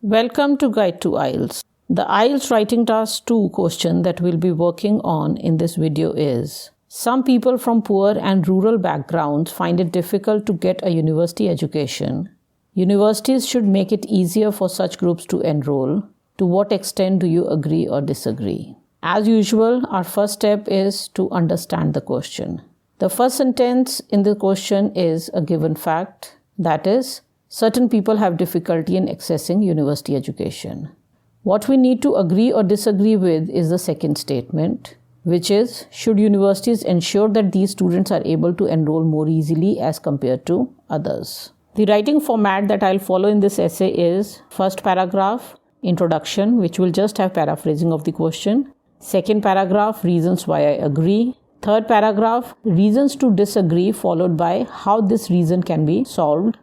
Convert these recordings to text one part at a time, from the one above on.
Welcome to Guide to IELTS. The IELTS Writing Task 2 question that we'll be working on in this video is: some people from poor and rural backgrounds find it difficult to get a university education. Universities should make it easier for such groups to enroll. To what extent do you agree or disagree? As usual, our first step is to understand the question. The first sentence in the question is a given fact, that is, certain people have difficulty in accessing university education. What we need to agree or disagree with is the second statement, which is, should universities ensure that these students are able to enroll more easily as compared to others? The writing format that I'll follow in this essay is: first paragraph, introduction, which will just have paraphrasing of the question. Second paragraph, reasons why I agree. Third paragraph, reasons to disagree, followed by how this reason can be solved.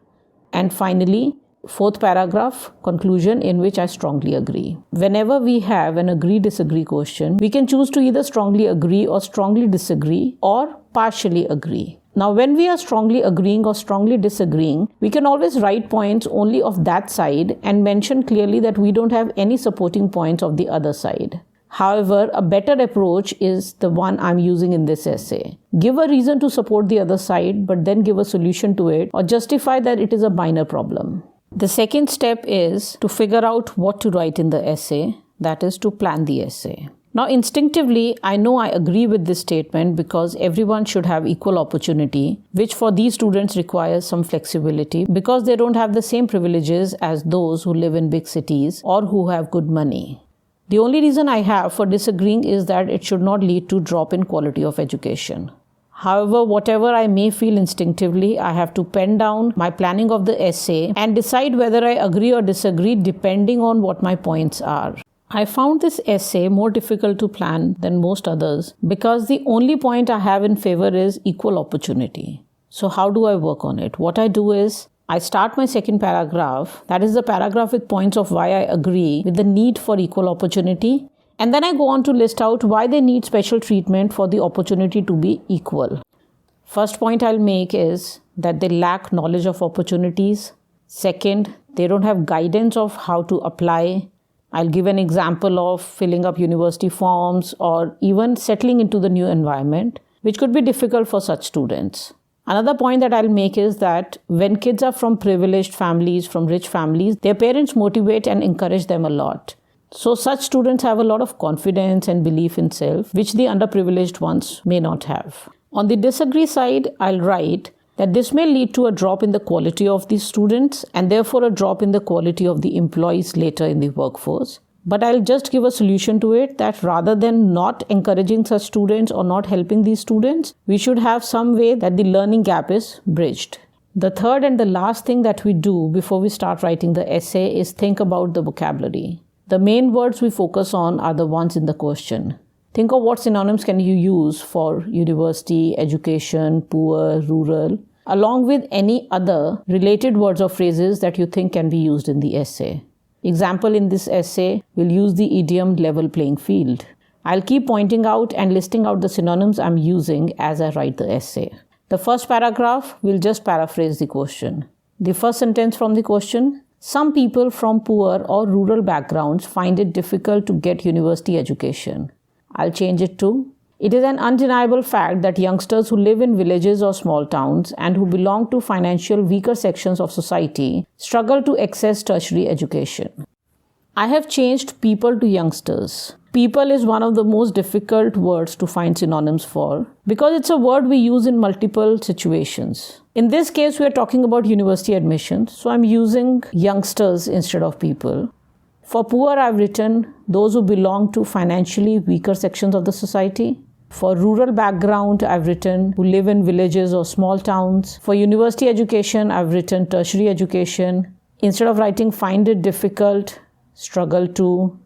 And finally, fourth paragraph, conclusion, in which I strongly agree. Whenever we have an agree-disagree question, we can choose to either strongly agree or strongly disagree or partially agree. Now, when we are strongly agreeing or strongly disagreeing, we can always write points only of that side and mention clearly that we don't have any supporting points of the other side. However, a better approach is the one I'm using in this essay. Give a reason to support the other side, but then give a solution to it or justify that it is a minor problem. The second step is to figure out what to write in the essay, that is, to plan the essay. Now, instinctively, I know I agree with this statement because everyone should have equal opportunity, which for these students requires some flexibility because they don't have the same privileges as those who live in big cities or who have good money. The only reason I have for disagreeing is that it should not lead to drop in quality of education. However, whatever I may feel instinctively, I have to pen down my planning of the essay and decide whether I agree or disagree depending on what my points are. I found this essay more difficult to plan than most others because the only point I have in favor is equal opportunity. So how do I work on it? What I do is, I start my second paragraph, that is the paragraph with points of why I agree with the need for equal opportunity, and then I go on to list out why they need special treatment for the opportunity to be equal. First point I'll make is that they lack knowledge of opportunities. Second, they don't have guidance of how to apply. I'll give an example of filling up university forms or even settling into the new environment, which could be difficult for such students. Another point that I'll make is that when kids are from privileged families, from rich families, their parents motivate and encourage them a lot. So such students have a lot of confidence and belief in self, which the underprivileged ones may not have. On the disagree side, I'll write that this may lead to a drop in the quality of these students and therefore a drop in the quality of the employees later in the workforce. But I'll just give a solution to it, that rather than not encouraging such students or not helping these students, we should have some way that the learning gap is bridged. The third and the last thing that we do before we start writing the essay is think about the vocabulary. The main words we focus on are the ones in the question. Think of what synonyms can you use for university, education, poor, rural, along with any other related words or phrases that you think can be used in the essay. Example in this essay, we'll use the idiom level playing field. I'll keep pointing out and listing out the synonyms I'm using as I write the essay. The first paragraph will just paraphrase the question. The first sentence from the question: some people from poor or rural backgrounds find it difficult to get university education. I'll change it to: it is an undeniable fact that youngsters who live in villages or small towns and who belong to financial weaker sections of society struggle to access tertiary education. I have changed people to youngsters. People is one of the most difficult words to find synonyms for because it's a word we use in multiple situations. In this case, we are talking about university admissions, so I'm using youngsters instead of people. For poor, I've written those who belong to financially weaker sections of the society. For rural background, I've written who live in villages or small towns. For university education, I've written tertiary education. Instead of writing find it difficult, struggle to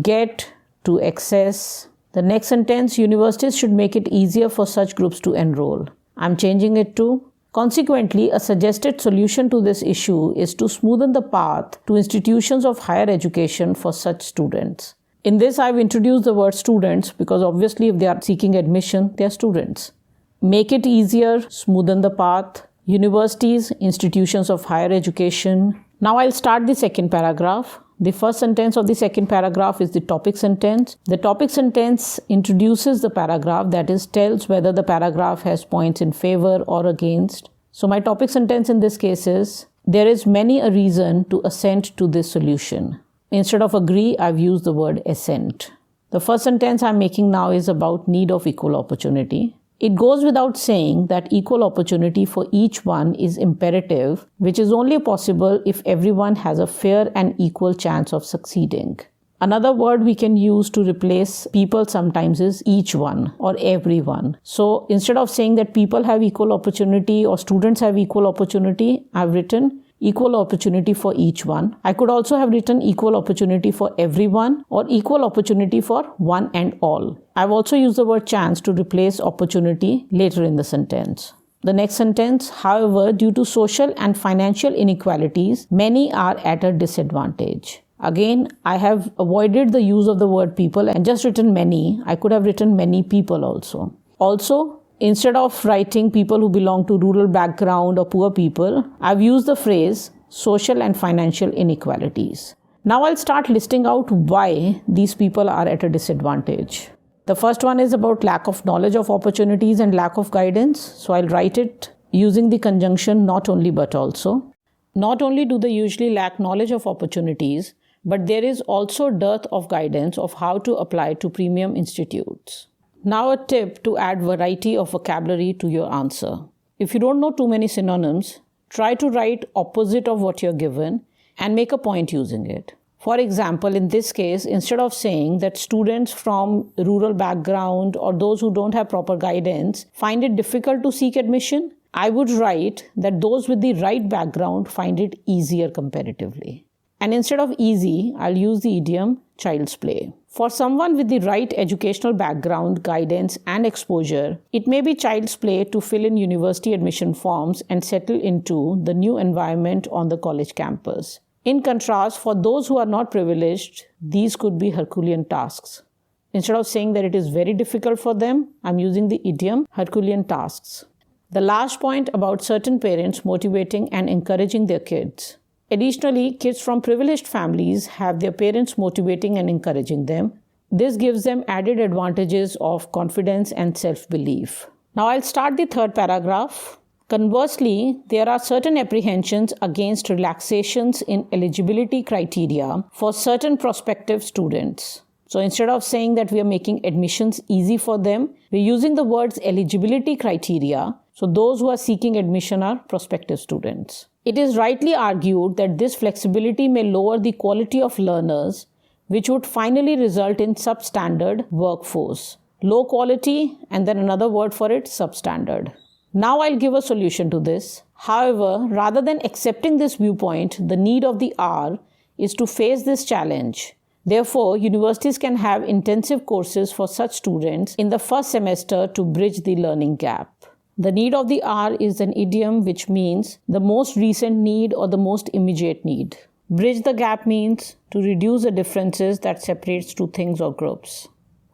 get, to access. The next sentence, universities should make it easier for such groups to enroll. I'm changing it to: consequently, a suggested solution to this issue is to smoothen the path to institutions of higher education for such students. In this, I've introduced the word students because obviously if they are seeking admission, they are students. Make it easier, smoothen the path, universities, institutions of higher education. Now I'll start the second paragraph. The first sentence of the second paragraph is the topic sentence. The topic sentence introduces the paragraph, that is, tells whether the paragraph has points in favor or against. So my topic sentence in this case is, there is many a reason to assent to this solution. Instead of agree, I've used the word assent. The first sentence I'm making now is about need of equal opportunity. It goes without saying that equal opportunity for each one is imperative, which is only possible if everyone has a fair and equal chance of succeeding. Another word we can use to replace people sometimes is each one or everyone. So instead of saying that people have equal opportunity or students have equal opportunity, I've written equal opportunity for each one. I could also have written equal opportunity for everyone or equal opportunity for one and all. I've also used the word chance to replace opportunity later in the sentence. The next sentence, however, due to social and financial inequalities, many are at a disadvantage. Again, I have avoided the use of the word people and just written many. I could have written many people also. Also, instead of writing people who belong to rural background or poor people, I've used the phrase social and financial inequalities. Now I'll start listing out why these people are at a disadvantage. The first one is about lack of knowledge of opportunities and lack of guidance. So I'll write it using the conjunction not only but also. Not only do they usually lack knowledge of opportunities, but there is also dearth of guidance of how to apply to premium institutes. Now a tip to add variety of vocabulary to your answer. If you don't know too many synonyms, try to write opposite of what you're given and make a point using it. For example, in this case, instead of saying that students from rural background or those who don't have proper guidance find it difficult to seek admission, I would write that those with the right background find it easier comparatively. And instead of easy, I'll use the idiom child's play. For someone with the right educational background, guidance, and exposure, it may be child's play to fill in university admission forms and settle into the new environment on the college campus. In contrast, for those who are not privileged, these could be Herculean tasks. Instead of saying that it is very difficult for them, I'm using the idiom Herculean tasks. The last point about certain parents motivating and encouraging their kids. Additionally, kids from privileged families have their parents motivating and encouraging them. This gives them added advantages of confidence and self-belief. Now I'll start the third paragraph. Conversely, there are certain apprehensions against relaxations in eligibility criteria for certain prospective students. So instead of saying that we are making admissions easy for them, we're using the words eligibility criteria. So those who are seeking admission are prospective students. It is rightly argued that this flexibility may lower the quality of learners, which would finally result in substandard workforce. Low quality, and then another word for it, substandard. Now I'll give a solution to this. However, rather than accepting this viewpoint, the need of the hour is to face this challenge. Therefore, universities can have intensive courses for such students in the first semester to bridge the learning gap. The need of the hour is an idiom which means the most recent need or the most immediate need. Bridge the gap means to reduce the differences that separates two things or groups.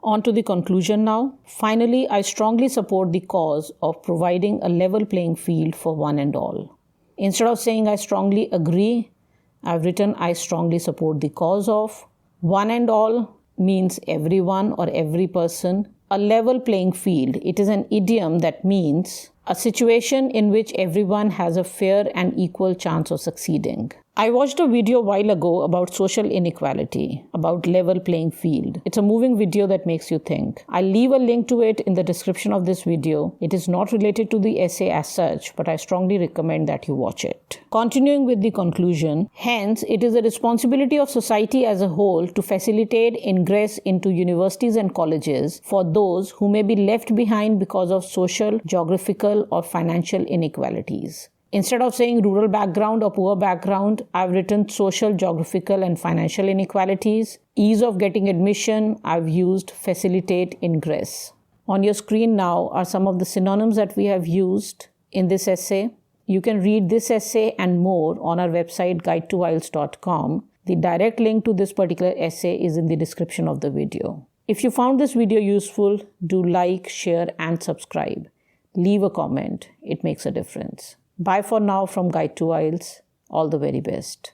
On to the conclusion now. Finally, I strongly support the cause of providing a level playing field for one and all. Instead of saying I strongly agree, I've written I strongly support the cause of. One and all means everyone or every person. A level playing field. It is an idiom that means a situation in which everyone has a fair and equal chance of succeeding. I watched a video a while ago about social inequality, about level playing field. It's a moving video that makes you think. I'll leave a link to it in the description of this video. It is not related to the essay as such, but I strongly recommend that you watch it. Continuing with the conclusion, hence, it is the responsibility of society as a whole to facilitate ingress into universities and colleges for those who may be left behind because of social, geographical, or financial inequalities. Instead of saying rural background or poor background, I've written social, geographical, and financial inequalities. Ease of getting admission, I've used facilitate ingress. On your screen now are some of the synonyms that we have used in this essay. You can read this essay and more on our website guide2ielts.com. The direct link to this particular essay is in the description of the video. If you found this video useful, do like, share, and subscribe. Leave a comment. It makes a difference. Bye for now from Guide to IELTS. All the very best.